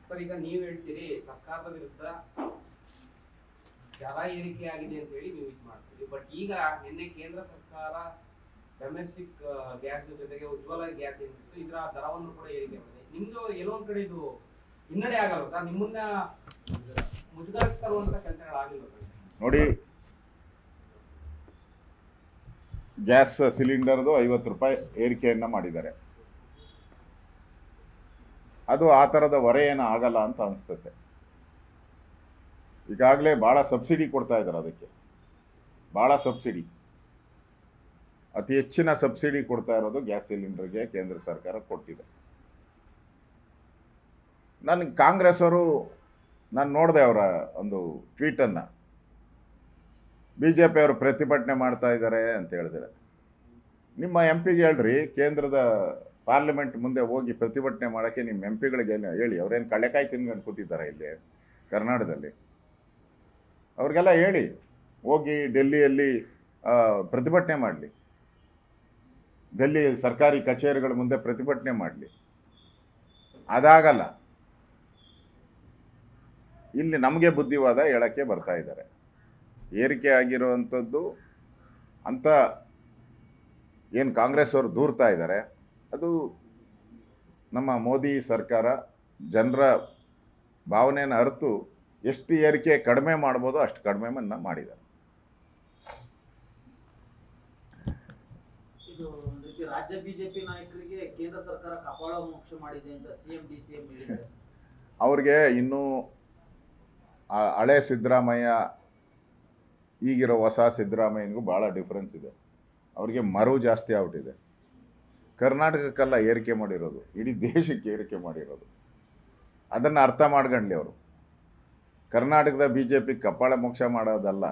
Sir, ಈಗ ನೀವು ಹೇಳ್ತೀರಿ ಸರ್ಕಾರದ ವಿರುದ್ಧ ದರ ಏರಿಕೆ ಆಗಿದೆ ಅಂತ ಹೇಳಿ ನೀವು ಇದು ಮಾಡ್ತೀರಿ. ಬಟ್ ಈಗ ನಿನ್ನೆ ಕೇಂದ್ರ ಸರ್ಕಾರ ಡೊಮೆಸ್ಟಿಕ್ ಗ್ಯಾಸ್ ಜೊತೆಗೆ ಉಜ್ವಲ ಗ್ಯಾಸ್ ಏನಿತ್ತು ಇದರ ದರವನ್ನು ಕೂಡ ಏರಿಕೆ ಮಾಡಿದೆ. ನಿಮ್ದು ಎಲ್ಲೋ ಒಂದ್ ಕಡೆ ಇದು ಹಿನ್ನಡೆ ಆಗಲ್ಲ ಸರ್? ನಿಮ್ಮನ್ನ ಮುಜುಗರಕ್ಕೆ ತರುವಂತ ಕೆಲಸಗಳಾಗಿಲ್ಲ ನೋಡಿ. ಗ್ಯಾಸ್ ಸಿಲಿಂಡರ್ದು 50 ರೂಪಾಯಿ ಏರಿಕೆಯನ್ನು ಮಾಡಿದ್ದಾರೆ. ಅದು ಆ ಥರದ ಹೊರೆ ಏನು ಆಗಲ್ಲ ಅಂತ ಅನಿಸ್ತತೆ. ಈಗಾಗಲೇ ಭಾಳ ಸಬ್ಸಿಡಿ ಕೊಡ್ತಾ ಇದ್ದಾರೆ, ಅದಕ್ಕೆ ಭಾಳ ಸಬ್ಸಿಡಿ, ಅತಿ ಹೆಚ್ಚಿನ ಸಬ್ಸಿಡಿ ಕೊಡ್ತಾ ಇರೋದು ಗ್ಯಾಸ್ ಸಿಲಿಂಡರ್ಗೆ ಕೇಂದ್ರ ಸರ್ಕಾರ ಕೊಟ್ಟಿದೆ. ನನಗೆ ಕಾಂಗ್ರೆಸ್ ಅವರು, ನಾನು ನೋಡಿದೆ ಅವರ ಒಂದು ಟ್ವೀಟನ್ನು, BJP ಅವರು ಪ್ರತಿಭಟನೆ ಮಾಡ್ತಾ ಇದ್ದಾರೆ ಅಂತ ಹೇಳಿದ್ರೆ, ನಿಮ್ಮ MP ಗೆ ಹೇಳ್ರಿ, ಕೇಂದ್ರದ ಪಾರ್ಲಿಮೆಂಟ್ ಮುಂದೆ ಹೋಗಿ ಪ್ರತಿಭಟನೆ ಮಾಡೋಕ್ಕೆ ನಿಮ್ಮ MP ಗಳಿಗೆ ಹೇಳಿ. ಅವ್ರೇನು ಕಳ್ಳೆಕಾಯಿ ತಿನ್ಕೊಂಡು ಕೂತಿದ್ದಾರೆ ಇಲ್ಲಿ ಕರ್ನಾಟಕದಲ್ಲಿ? ಅವ್ರಿಗೆಲ್ಲ ಹೇಳಿ ಹೋಗಿ ಡೆಲ್ಲಿಯಲ್ಲಿ ಪ್ರತಿಭಟನೆ ಮಾಡಲಿ, ಡೆಲ್ಲಿ ಸರ್ಕಾರಿ ಕಚೇರಿಗಳ ಮುಂದೆ ಪ್ರತಿಭಟನೆ ಮಾಡಲಿ. ಅದಾಗಲ್ಲ, ಇಲ್ಲಿ ನಮಗೆ ಬುದ್ಧಿವಾದ ಹೇಳಕ್ಕೆ ಬರ್ತಾ ಇದ್ದಾರೆ. ಏರಿಕೆ ಆಗಿರುವಂಥದ್ದು ಅಂತ ಏನು ಕಾಂಗ್ರೆಸ್ ಅವರು ದೂರ್ತಾ ಇದ್ದಾರೆ, ಅದು ನಮ್ಮ ಮೋದಿ ಸರ್ಕಾರ ಜನರ ಭಾವನೆಯನ್ನು ಅರಿತು ಎಷ್ಟು ಏರಿಕೆ ಕಡಿಮೆ ಮಾಡ್ಬೋದು ಅಷ್ಟು ಕಡಿಮೆ ಮಾಡಿದ್ದಾರೆ. ಇದು ಒಂದು ರೀತಿ ರಾಜ್ಯ ಬಿಜೆಪಿ ನಾಯಕರಿಗೆ ಕೇಂದ್ರ ಸರ್ಕಾರ ಕಪಾಳ ಮೋಕ್ಷ ಮಾಡಿದೆ ಅಂತ CM DCM ಹೇಳಿದ್ದಾರೆ. ಅವ್ರಿಗೆ ಇನ್ನೂ ಹಳೆ ಸಿದ್ದರಾಮಯ್ಯ ಈಗಿರೋ ಹೊಸ ಸಿದ್ದರಾಮಯ್ಯನಿಗೂ ಭಾಳ ಡಿಫ್ರೆನ್ಸ್ ಇದೆ. ಅವ್ರಿಗೆ ಮರು ಜಾಸ್ತಿ ಆಗ್ಬಿಟ್ಟಿದೆ. ಕರ್ನಾಟಕಕ್ಕೆಲ್ಲ ಏರಿಕೆ ಮಾಡಿರೋದು, ಇಡೀ ದೇಶಕ್ಕೆ ಏರಿಕೆ ಮಾಡಿರೋದು. ಅದನ್ನು ಅರ್ಥ ಮಾಡ್ಕೊಂಡ್ಲಿ ಅವರು. ಕರ್ನಾಟಕದ BJP ಕಪಾಳ ಮೋಕ್ಷ ಮಾಡೋದಲ್ಲ,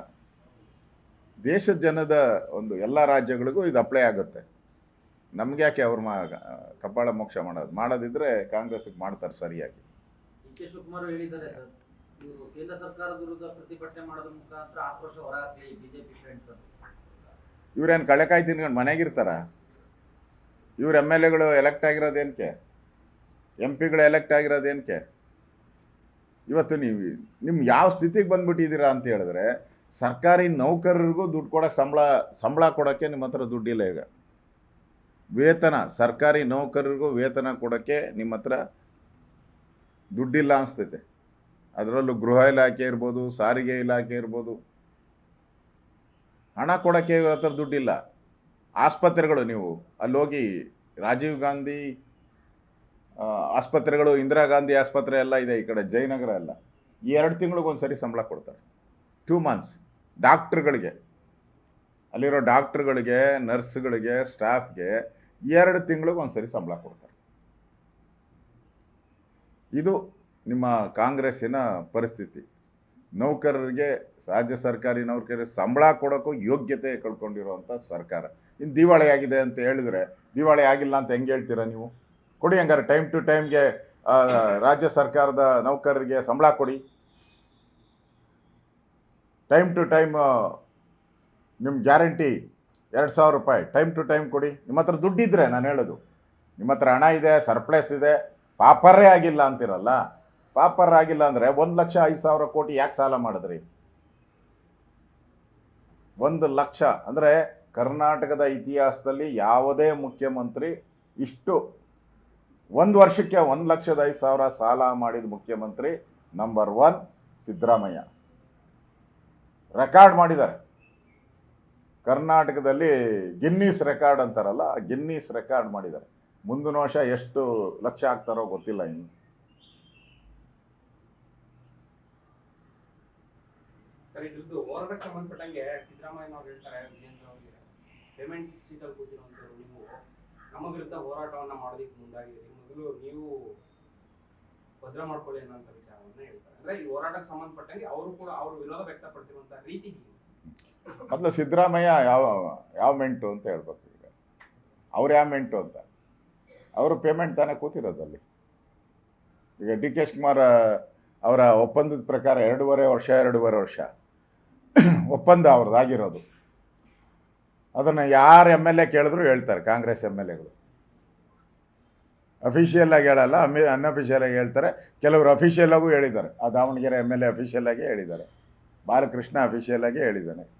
ದೇಶದ ಜನದ ಒಂದು ಎಲ್ಲ ರಾಜ್ಯಗಳಿಗೂ ಇದು ಅಪ್ಲೈ ಆಗುತ್ತೆ. ನಮ್ಗೆ ಯಾಕೆ ಅವ್ರು ಕಪಾಳ ಮೋಕ್ಷ ಮಾಡೋದಿದ್ರೆ ಕಾಂಗ್ರೆಸ್ಗೆ ಮಾಡ್ತಾರೆ ಸರಿಯಾಗಿ. DK ಶಿವಕುಮಾರ್ ಹೇಳಿದ್ದಾರೆ ಸರ್, ಇವರು ಕೇಂದ್ರ ಸರ್ಕಾರದ ವಿರುದ್ಧ ಪ್ರತಿಭಟನೆ ಮಾಡೋದ್ರ ಮುಖಾಂತರ ಆಕ್ರೋಶ ಹೊರಹಾಕಲಿ BJP ಫ್ರೆಂಡ್ಸ್ ಅಂತ. ಇವ್ರೇನು ಕಳೆಕಾಯಿ ತಿನ್ಕೊಂಡು ಮನೆಗಿರ್ತಾರ? ಇವ್ರ MLAಗಳು ಎಲೆಕ್ಟ್ ಆಗಿರೋದೇನಕ್ಕೆ? MP ಗಳು ಎಲೆಕ್ಟ್ ಆಗಿರೋದೇನಕ್ಕೆ? ಇವತ್ತು ನಿಮ್ಮ ಯಾವ ಸ್ಥಿತಿಗೆ ಬಂದ್ಬಿಟ್ಟಿದ್ದೀರಾ ಅಂತ ಹೇಳಿದ್ರೆ, ಸರ್ಕಾರಿ ನೌಕರರಿಗೂ ದುಡ್ಡು ಕೊಡೋಕೆ ಸಂಬಳ ಕೊಡೋಕ್ಕೆ ನಿಮ್ಮ ಹತ್ರ ದುಡ್ಡಿಲ್ಲ. ಈಗ ವೇತನ, ಸರ್ಕಾರಿ ನೌಕರರಿಗೂ ವೇತನ ಕೊಡೋಕ್ಕೆ ನಿಮ್ಮ ಹತ್ರ ದುಡ್ಡಿಲ್ಲ ಅನಿಸ್ತೈತೆ. ಅದರಲ್ಲೂ ಗೃಹ ಇಲಾಖೆ ಇರ್ಬೋದು, ಸಾರಿಗೆ ಇಲಾಖೆ ಇರ್ಬೋದು, ಹಣ ಕೊಡೋಕ್ಕೆ ಹತ್ರ ದುಡ್ಡಿಲ್ಲ. ಆಸ್ಪತ್ರೆಗಳು, ನೀವು ಅಲ್ಲಿ ಹೋಗಿ ರಾಜೀವ್ ಗಾಂಧಿ ಆಸ್ಪತ್ರೆಗಳು, ಇಂದಿರಾ ಗಾಂಧಿ ಆಸ್ಪತ್ರೆ ಎಲ್ಲ ಇದೆ ಈ ಕಡೆ ಜಯನಗರ ಎಲ್ಲ, ಈ 2 ತಿಂಗಳಿಗೊಂದ್ಸರಿ ಸಂಬಳ ಕೊಡ್ತಾರೆ. 2 months ಡಾಕ್ಟ್ರುಗಳಿಗೆ, ಅಲ್ಲಿರೋ ಡಾಕ್ಟ್ರುಗಳಿಗೆ, ನರ್ಸ್ಗಳಿಗೆ, ಸ್ಟಾಫ್ಗೆ 2 ತಿಂಗಳಿಗೊಂದ್ಸರಿ ಸಂಬಳ ಕೊಡ್ತಾರೆ. ಇದು ನಿಮ್ಮ ಕಾಂಗ್ರೆಸ್ಸಿನ ಪರಿಸ್ಥಿತಿ. ನೌಕರರಿಗೆ, ರಾಜ್ಯ ಸರ್ಕಾರಿ ನೌಕರರಿಗೆ ಸಂಬಳ ಕೊಡೋಕ್ಕೂ ಯೋಗ್ಯತೆ ಕಳ್ಕೊಂಡಿರುವಂಥ ಸರ್ಕಾರ. ಇನ್ನು ದಿವಾಳಿ ಆಗಿದೆ ಅಂತ ಹೇಳಿದ್ರೆ, ದಿವಾಳಿ ಆಗಿಲ್ಲ ಅಂತ ಹೆಂಗೆ ಹೇಳ್ತೀರಾ ನೀವು? ಕೊಡಿ ಹಂಗಾರೆ, ಟೈಮ್ ಟು ಟೈಮ್ಗೆ ರಾಜ್ಯ ಸರ್ಕಾರದ ನೌಕರರಿಗೆ ಸಂಬಳ ಕೊಡಿ. ಟೈಮ್ ಟು ಟೈಮ್ ನಿಮ್ಮ ಗ್ಯಾರಂಟಿ 2000 ರೂಪಾಯಿ ಟೈಮ್ ಟು ಟೈಮ್ ಕೊಡಿ. ನಿಮ್ಮ ಹತ್ರ ದುಡ್ಡಿದ್ರೆ, ನಾನು ಹೇಳೋದು, ನಿಮ್ಮ ಹತ್ರ ಹಣ ಇದೆ, ಸರ್ಪ್ಲಸ್ ಇದೆ, ಪಾಪರೇ ಆಗಿಲ್ಲ ಅಂತಿರಲ್ಲ. ಪಾಪರ್ ಆಗಿಲ್ಲ ಅಂದರೆ 1,05,000 ಕೋಟಿ ಯಾಕೆ ಸಾಲ ಮಾಡಿದ್ರಿ? 1 ಲಕ್ಷ ಅಂದರೆ ಕರ್ನಾಟಕದ ಇತಿಹಾಸದಲ್ಲಿ ಯಾವುದೇ ಮುಖ್ಯಮಂತ್ರಿ ಇಷ್ಟು 1 ವರ್ಷಕ್ಕೆ 1,05,000 ಸಾಲ ಮಾಡಿದ ಮುಖ್ಯಮಂತ್ರಿ ನಂಬರ್ 1 ಸಿದ್ದರಾಮಯ್ಯ. ರೆಕಾರ್ಡ್ ಮಾಡಿದ್ದಾರೆ ಕರ್ನಾಟಕದಲ್ಲಿ. ಗಿನ್ನೀಸ್ ರೆಕಾರ್ಡ್ ಅಂತಾರಲ್ಲ, ಗಿನ್ನೀಸ್ ರೆಕಾರ್ಡ್ ಮಾಡಿದ್ದಾರೆ. ಮುಂದಿನ ವರ್ಷ ಎಷ್ಟು ಲಕ್ಷ ಆಗ್ತಾರೋ ಗೊತ್ತಿಲ್ಲ ಇನ್ನು. ಸರ್, ಇದ್ರದ್ದು ಹೋರಾಟಕ್ಕೆ ಸಂಬಂಧಪಟ್ಟಂಗೆ ಸಿದ್ದರಾಮಯ್ಯನವ್ರು ಹೇಳ್ತಾರೆ, ಪೇಮೆಂಟ್ ಸೀಟಲ್ಲಿ ಕೂತಿರುವಂಥವ್ರು ನೀವು ನಮ್ಮ ವಿರುದ್ಧ ಹೋರಾಟವನ್ನ ಮಾಡೋದಕ್ಕೆ ಮುಂದಾಗಿದ್ದೀರಿ, ಮೊದಲು ನೀವು ಭದ್ರ ಮಾಡ್ಕೊಳ್ಳಿ ಅನ್ನೋಂಥ ವಿಚಾರವನ್ನ ಹೇಳ್ತಾರೆ. ಅಂದ್ರೆ ಈ ಹೋರಾಟಕ್ಕೆ ಸಂಬಂಧಪಟ್ಟಂಗೆ ಅವರು ಕೂಡ ಅವರು ವಿರೋಧ ವ್ಯಕ್ತಪಡಿಸಿರುವಂತ ರೀತಿ. ಮೊದಲು ಸಿದ್ದರಾಮಯ್ಯ ಯಾವ ಮೆಂಟು ಅಂತ ಹೇಳ್ಬೇಕು. ಈಗ ಅವ್ರು ಯಾವ ಮೆಂಟು ಅಂತ, ಅವರು ಪೇಮೆಂಟ್ ತಾನೇ ಕೂತಿರೋದಲ್ಲಿ. ಈಗ DK ಶಿವಕುಮಾರ್ ಅವರ ಒಪ್ಪಂದದ ಪ್ರಕಾರ 2.5 ವರ್ಷ ಒಪ್ಪಂದ ಅವ್ರದ್ದಾಗಿರೋದು. ಅದನ್ನು ಯಾರು MLA ಕೇಳಿದ್ರು ಹೇಳ್ತಾರೆ, ಕಾಂಗ್ರೆಸ್ MLAಗಳು. ಅಫಿಷಿಯಲ್ ಆಗಿ ಹೇಳಲ್ಲ, ಅನ್ಅಫಿಷಿಯಲ್ ಆಗಿ ಹೇಳ್ತಾರೆ. ಕೆಲವರು ಅಫಿಷಿಯಲ್ ಆಗೂ ಹೇಳಿದ್ದಾರೆ. ಆ ದಾವಣಗೆರೆ MLA ಅಫಿಷಿಯಲ್ ಆಗಿ ಹೇಳಿದ್ದಾರೆ. ಬಾಲಕೃಷ್ಣ ಅಫಿಷಿಯಲ್ ಆಗಿ ಹೇಳಿದ್ದಾನೆ.